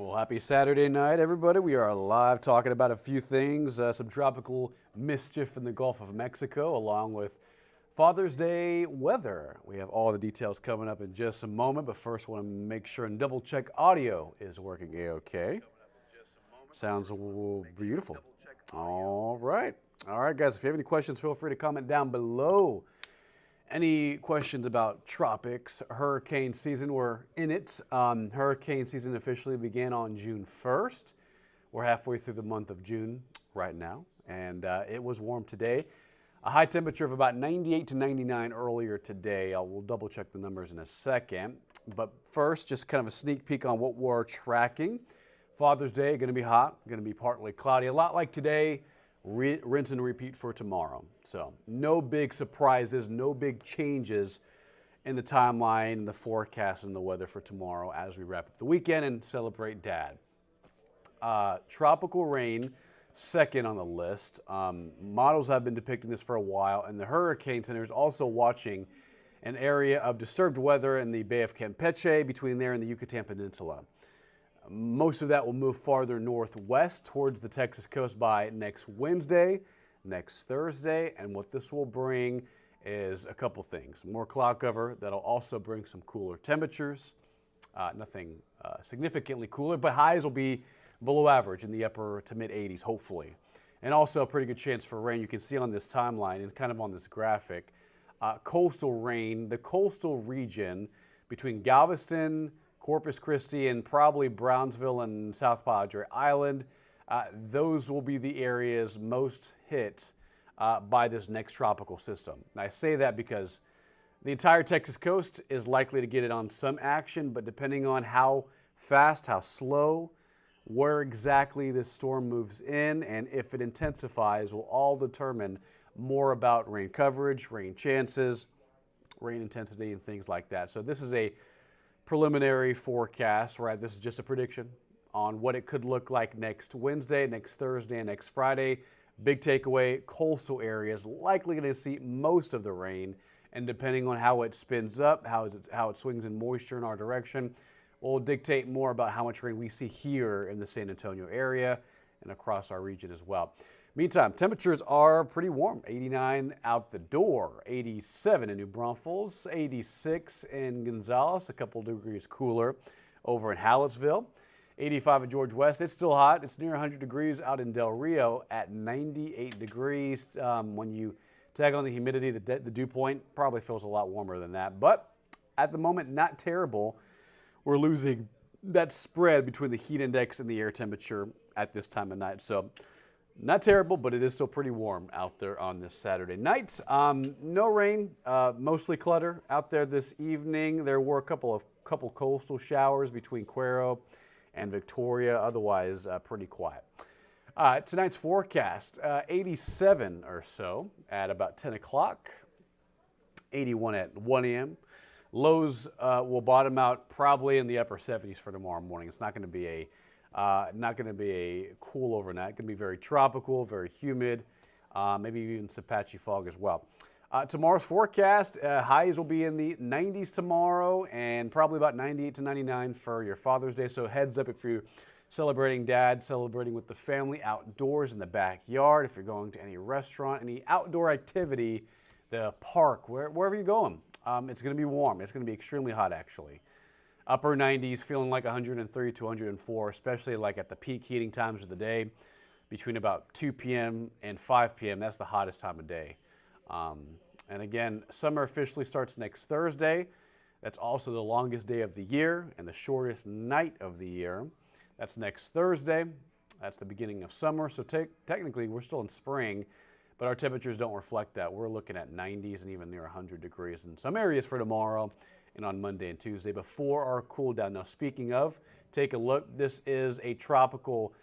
Well, happy Saturday night, everybody. We are live talking about a few things, some tropical mischief in the Gulf of Mexico, along with Father's Day weather. We have all the details coming up in just a moment, but first, I want to make sure and double check audio is working A-OK. Sounds beautiful. All right. All right, guys, if you have any questions, feel free to comment down below. Any questions about tropics, hurricane season? We're in it. Hurricane season officially began on June 1st. We're halfway through the month of June right now, and it was warm today. A high temperature of about 98 to 99 earlier today. We'll double check the numbers in a second. But first, just kind of a sneak peek on what we're tracking. Father's Day, going to be hot, going to be partly cloudy, a lot like today. Rinse and repeat for tomorrow. So no big surprises, no big changes in the timeline, the forecast, and the weather for tomorrow as we wrap up the weekend and celebrate Dad. Tropical rain, second on the list. Models have been depicting this for a while, and the Hurricane Center is also watching an area of disturbed weather in the Bay of Campeche between there and the Yucatan Peninsula. Most of that will move farther northwest towards the Texas coast by next Wednesday, next Thursday, and what this will bring is a couple things. More cloud cover that'll also bring some cooler temperatures. Nothing significantly cooler, but highs will be below average in the upper to mid 80s, hopefully. And also a pretty good chance for rain. You can see on this timeline and kind of on this graphic, coastal rain, the coastal region between Galveston, Corpus Christi, and probably Brownsville and South Padre Island. Those will be the areas most hit by this next tropical system. And I say that because the entire Texas coast is likely to get it on some action, but depending on how fast, how slow, where exactly this storm moves in, and if it intensifies will all determine more about rain coverage, rain chances, rain intensity, and things like that. So this is a preliminary forecast, right? This is just a prediction on what it could look like next Wednesday, next Thursday, and next Friday. Big takeaway, coastal areas likely going to see most of the rain, and depending on how it spins up, how it swings in moisture in our direction, will dictate more about how much rain we see here in the San Antonio area and across our region as well. Meantime, temperatures are pretty warm. 89 out the door, 87 in New Braunfels, 86 in Gonzales, a couple degrees cooler over in Hallettsville, 85 at George West. It's still hot. It's near 100 degrees out in Del Rio at 98 degrees. When you tag on the humidity, the dew point probably feels a lot warmer than that. But at the moment, not terrible. We're losing that spread between the heat index and the air temperature at this time of night. So not terrible, but it is still pretty warm out there on this Saturday night. No rain, mostly clutter out there this evening. There were a couple coastal showers between Cuero and Victoria. Otherwise, pretty quiet. Tonight's forecast, 87 or so at about 10 o'clock, 81 at 1 a.m. Lows will bottom out probably in the upper 70s for tomorrow morning. It's not going to be a cool overnight. It's going to be very tropical, very humid, maybe even some patchy fog as well. Tomorrow's forecast, highs will be in the 90s tomorrow and probably about 98 to 99 for your Father's Day. So heads up if you're celebrating Dad, celebrating with the family outdoors in the backyard, if you're going to any restaurant, any outdoor activity, the park, wherever you're going. It's going to be warm. It's going to be extremely hot, actually. Upper 90s, feeling like 103 to 104, especially like at the peak heating times of the day, between about 2 p.m. and 5 p.m. That's the hottest time of day. And again, summer officially starts next Thursday. That's also the longest day of the year and the shortest night of the year. That's next Thursday. That's the beginning of summer. So technically, we're still in spring, but our temperatures don't reflect that. We're looking at 90s and even near 100 degrees in some areas for tomorrow and on Monday and Tuesday before our cool down. Now, speaking of, take a look. This is a tropical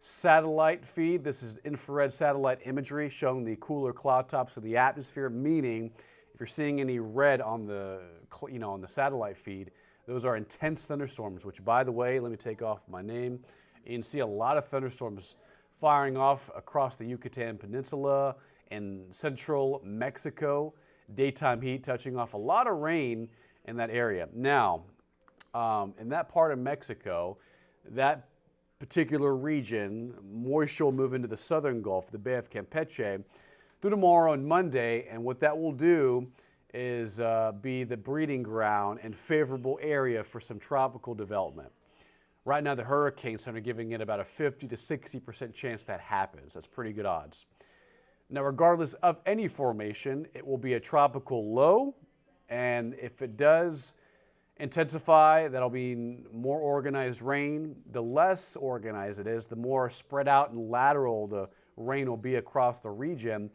satellite feed. This is infrared satellite imagery showing the cooler cloud tops of the atmosphere, meaning if you're seeing any red on the satellite feed, those are intense thunderstorms, which, by the way, let me take off my name. You can see a lot of thunderstorms firing off across the Yucatan Peninsula and central Mexico. Daytime heat touching off a lot of rain in that area. Now, in that part of Mexico, that particular region, moisture will move into the southern Gulf, the Bay of Campeche, through tomorrow and Monday. And what that will do is be the breeding ground and favorable area for some tropical development. Right now, the Hurricane Center giving it about a 50 to 60% chance that happens. That's pretty good odds. Now, regardless of any formation, it will be a tropical low. And if it does intensify, that'll be more organized rain. The less organized it is, the more spread out and lateral the rain will be across the region,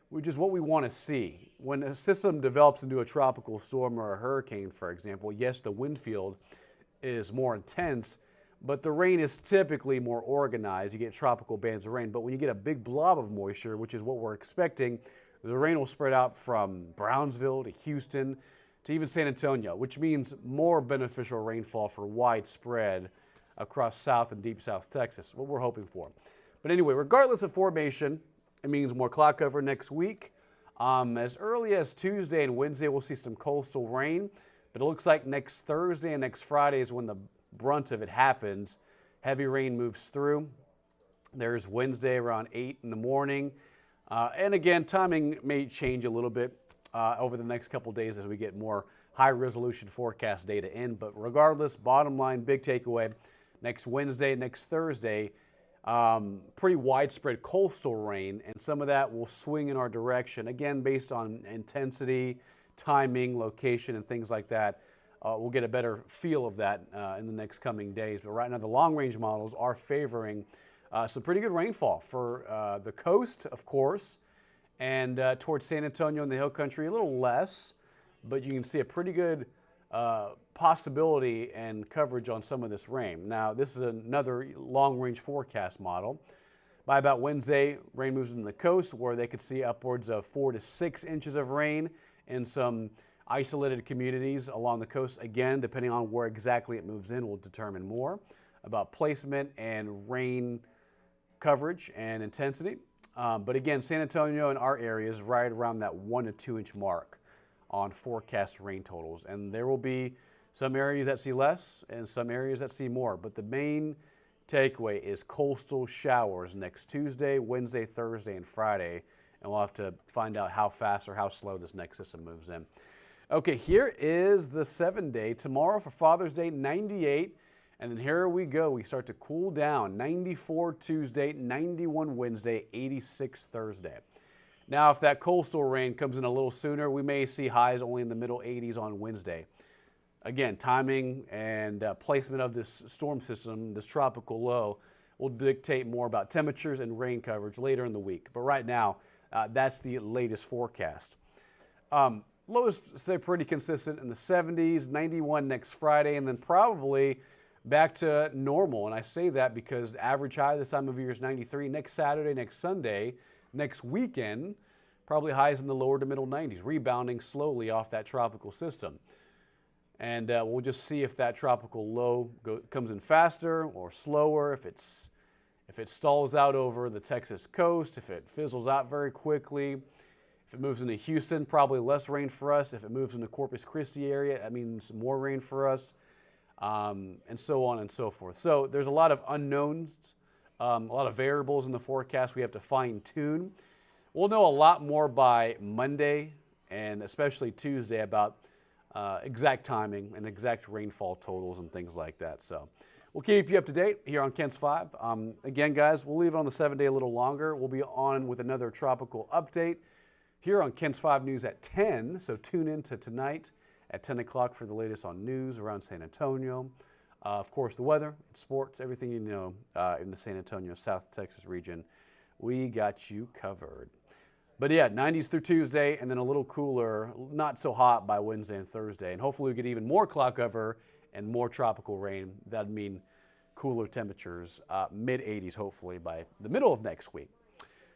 which is what we want to see. When a system develops into a tropical storm or a hurricane, for example, yes, the wind field is more intense, but the rain is typically more organized. You get tropical bands of rain, but when you get a big blob of moisture, which is what we're expecting, the rain will spread out from Brownsville to Houston to even San Antonio, which means more beneficial rainfall for widespread across South and deep South Texas, what we're hoping for. But anyway, regardless of formation, it means more cloud cover next week. As early as Tuesday and Wednesday, we'll see some coastal rain, but it looks like next Thursday and next Friday is when the brunt of it happens. Heavy rain moves through. There's Wednesday around 8 in the morning. And again, timing may change a little bit over the next couple days as we get more high resolution forecast data in. But regardless, bottom line, big takeaway, next Wednesday, next Thursday, pretty widespread coastal rain, and some of that will swing in our direction, again, based on intensity, timing, location, and things like that. We'll get a better feel of that in the next coming days. But right now, the long-range models are favoring some pretty good rainfall for the coast, of course, and towards San Antonio and the Hill Country, a little less, but you can see a pretty good possibility and coverage on some of this rain. Now, this is another long-range forecast model. By about Wednesday, rain moves into the coast where they could see upwards of 4 to 6 inches of rain in some isolated communities along the coast. Again, depending on where exactly it moves in, will determine more about placement and rain coverage and intensity. But again, San Antonio and our area is right around that 1 to 2 inch mark on forecast rain totals. And there will be some areas that see less and some areas that see more. But the main takeaway is coastal showers next Tuesday, Wednesday, Thursday, and Friday. And we'll have to find out how fast or how slow this next system moves in. Okay, here is the 7-day. Tomorrow for Father's Day, 98. And then here we go. We start to cool down. 94 Tuesday, 91 Wednesday, 86 Thursday. Now, if that coastal rain comes in a little sooner, we may see highs only in the middle 80s on Wednesday. Again, timing and placement of this storm system, this tropical low, will dictate more about temperatures and rain coverage later in the week. But right now, that's the latest forecast. Lows stay pretty consistent in the 70s, 91 next Friday, and then probably back to normal. And I say that because the average high this time of year is 93. Next Saturday, next Sunday, next weekend, probably highs in the lower to middle 90s, rebounding slowly off that tropical system. And we'll just see if that tropical low comes in faster or slower, if it stalls out over the Texas coast, if it fizzles out very quickly. If it moves into Houston, probably less rain for us. If it moves into Corpus Christi area, that means more rain for us, and so on and so forth. So there's a lot of unknowns, a lot of variables in the forecast we have to fine tune. We'll know a lot more by Monday and especially Tuesday about exact timing and exact rainfall totals and things like that. So we'll keep you up to date here on KENS 5. Again, guys, we'll leave it on the 7-day a little longer. We'll be on with another tropical update here on KENS 5 News at 10. So tune in to tonight at 10 o'clock for the latest on news around San Antonio. Of course, the weather, sports, everything you know in the San Antonio, South Texas region. We got you covered. But yeah, 90s through Tuesday, and then a little cooler, not so hot by Wednesday and Thursday. And hopefully we get even more cloud cover and more tropical rain. That'd mean cooler temperatures, mid-80s hopefully by the middle of next week.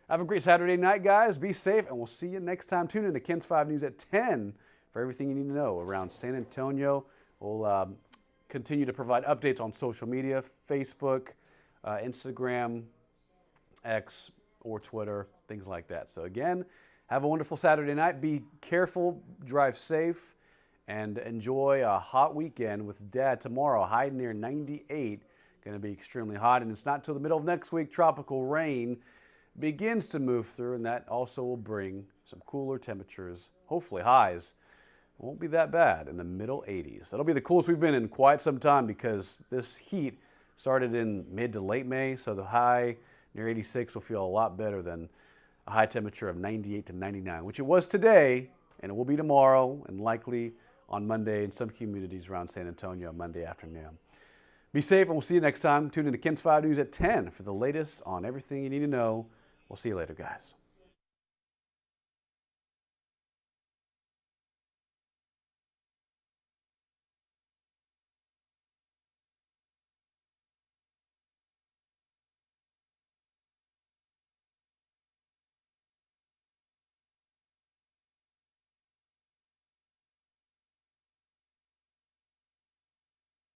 Have a great Saturday night, guys. Be safe, and we'll see you next time. Tune in to KENS 5 News at 10 for everything you need to know around San Antonio. We'll continue to provide updates on social media, Facebook, Instagram, X, or Twitter, things like that. So again, have a wonderful Saturday night. Be careful, drive safe, and enjoy a hot weekend with Dad tomorrow. High near 98. Going to be extremely hot, and it's not until the middle of next week tropical rain begins to move through, and that also will bring some cooler temperatures, hopefully highs. It won't be that bad in the middle 80s. That'll be the coolest we've been in quite some time because this heat started in mid to late May, so the high near 86 will feel a lot better than a high temperature of 98 to 99, which it was today, and it will be tomorrow, and likely on Monday in some communities around San Antonio Monday afternoon. Be safe, and we'll see you next time. Tune in to KENS 5 News at 10 for the latest on everything you need to know. We'll see you later, guys.